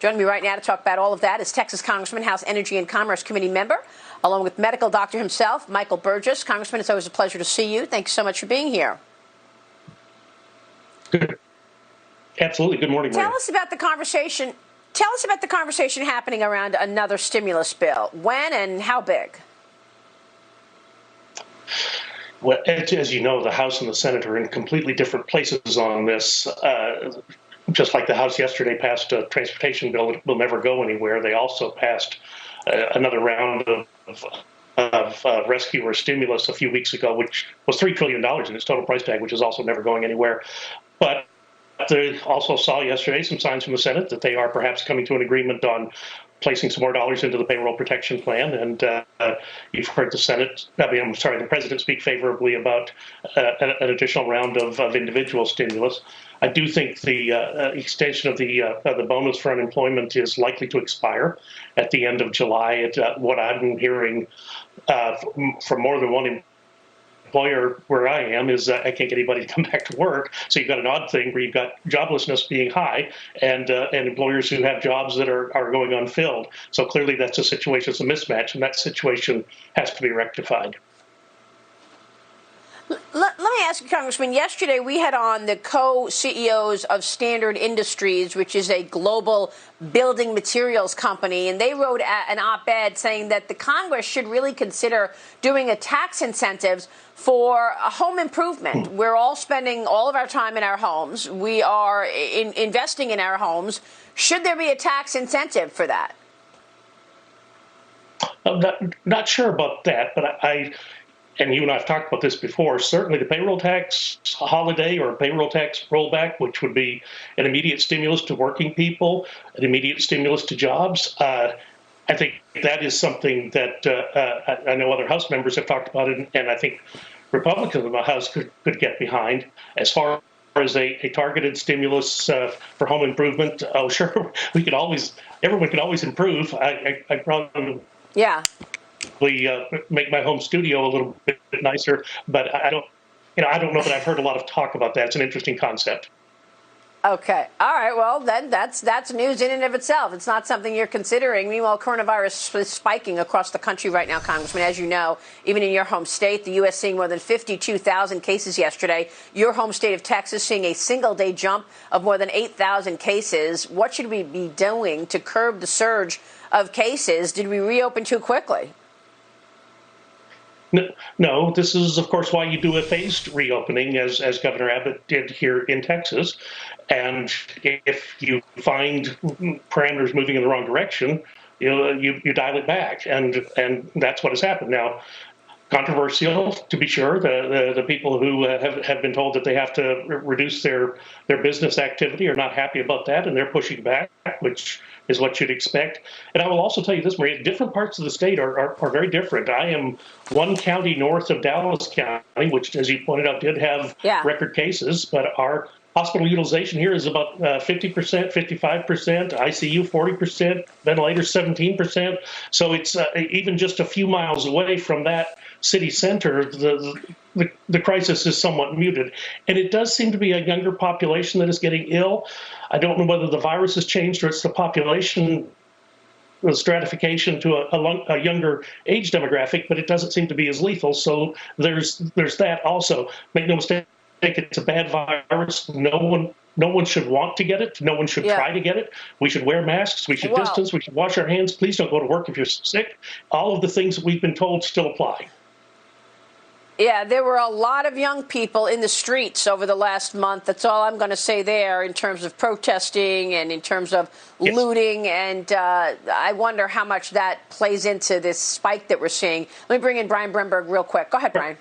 Joining me right now to talk about all of that is Texas Congressman, House Energy and Commerce Committee member, along with medical doctor himself, Michael Burgess. Congressman, it's always a pleasure to see you. Thanks so much for being here. Good. Absolutely. Good morning, Maria. Tell us about the conversation happening around another stimulus bill. When and how big? Well, as you know, the House and the Senate are in completely different places on this. Just like the House yesterday passed a transportation bill that will never go anywhere, they also passed another round of rescue or stimulus a few weeks ago, which was $3 trillion in its total price tag, which is also never going anywhere. But they also saw yesterday some signs from the Senate that they are perhaps coming to an agreement on placing some more dollars into the payroll protection plan. And you've heard the president speak favorably about an additional round of individual stimulus. I do think the extension of the bonus for unemployment is likely to expire at the end of July. What I'm hearing from more than one employer where I am is I can't get anybody to come back to work. So you've got an odd thing where you've got joblessness being high and employers who have jobs that are going unfilled. So clearly that's a situation, it's a mismatch, and that situation has to be rectified. Let me ask you, Congressman, yesterday we had on the co-CEOs of Standard Industries, which is a global building materials company, and they wrote an op-ed saying that the Congress should really consider doing a tax incentives for a home improvement. We're all spending all of our time in our homes. We are investing in our homes. Should there be a tax incentive for that? I'm not sure about that, but and you and I have talked about this before, certainly the payroll tax holiday or payroll tax rollback, which would be an immediate stimulus to working people, an immediate stimulus to jobs. I think that is something that I know other House members have talked about it, and I think Republicans in the House could get behind. As far as a targeted stimulus for home improvement, oh, sure, everyone could always improve. I probably... Yeah. Make my home studio a little bit nicer, but I don't know that I've heard a lot of talk about that. It's an interesting concept. Okay. All right. Well, then that's news in and of itself. It's not something you're considering. Meanwhile, coronavirus is spiking across the country right now, Congressman. As you know, even in your home state, the U.S. seeing more than 52,000 cases yesterday. Your home state of Texas seeing a single-day jump of more than 8,000 cases. What should we be doing to curb the surge of cases? Did we reopen too quickly? No, this is, of course, why you do a phased reopening, as Governor Abbott did here in Texas. And if you find parameters moving in the wrong direction, you dial it back, and that's what has happened. Now, controversial, to be sure. The people who have been told that they have to reduce their business activity are not happy about that, and they're pushing back, which is what you'd expect. And I will also tell you this, Maria, different parts of the state are very different. I am one county north of Dallas County, which, as you pointed out, did have record cases, but our hospital utilization here is about 50%, 55%, ICU 40%, ventilators 17%. So it's even just a few miles away from that city center, the crisis is somewhat muted. And it does seem to be a younger population that is getting ill. I don't know whether the virus has changed or it's the population, the stratification to a younger age demographic, but it doesn't seem to be as lethal. So there's that also. Make no mistake, it's a bad virus. No one should want to get it. No one should try to get it. We should wear masks. We should distance. We should wash our hands. Please don't go to work if you're sick. All of the things that we've been told still apply. Yeah, there were a lot of young people in the streets over the last month. That's all I'm going to say there in terms of protesting and in terms of looting. And I wonder how much that plays into this spike that we're seeing. Let me bring in Brian Bremberg real quick. Go ahead, Brian.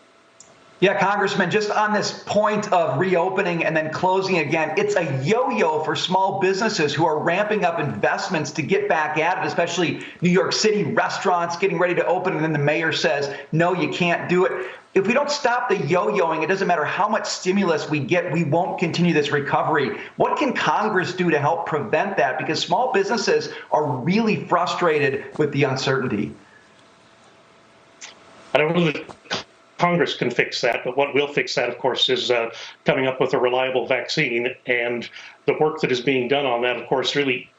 Yeah, Congressman, just on this point of reopening and then closing again, it's a yo-yo for small businesses who are ramping up investments to get back at it, especially New York City restaurants getting ready to open. And then the mayor says, no, you can't do it. If we don't stop the yo-yoing, it doesn't matter how much stimulus we get, we won't continue this recovery. What can Congress do to help prevent that? Because small businesses are really frustrated with the uncertainty. I don't know that Congress can fix that, but what will fix that, of course, is coming up with a reliable vaccine. And the work that is being done on that, of course, really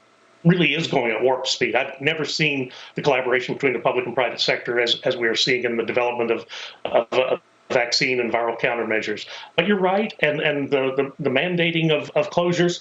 really is going at warp speed. I've never seen the collaboration between the public and private sector as we are seeing in the development of vaccine and viral countermeasures. But you're right, and the mandating of closures.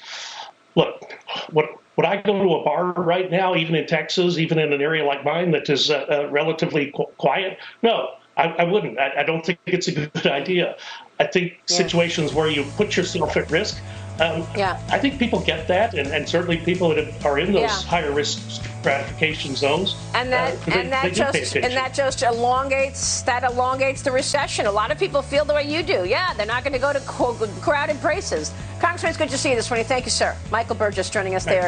Look, would I go to a bar right now, even in Texas, even in an area like mine that is relatively quiet? No, I wouldn't. I don't think it's a good idea. I think situations where you put yourself at risk, I think people get that, and certainly people that are in those higher risk stratification zones. And that just elongates the recession. A lot of people feel the way you do. Yeah, they're not going to go to crowded places. Congressman, it's good to see you this morning. Thank you, sir. Michael Burgess joining us there.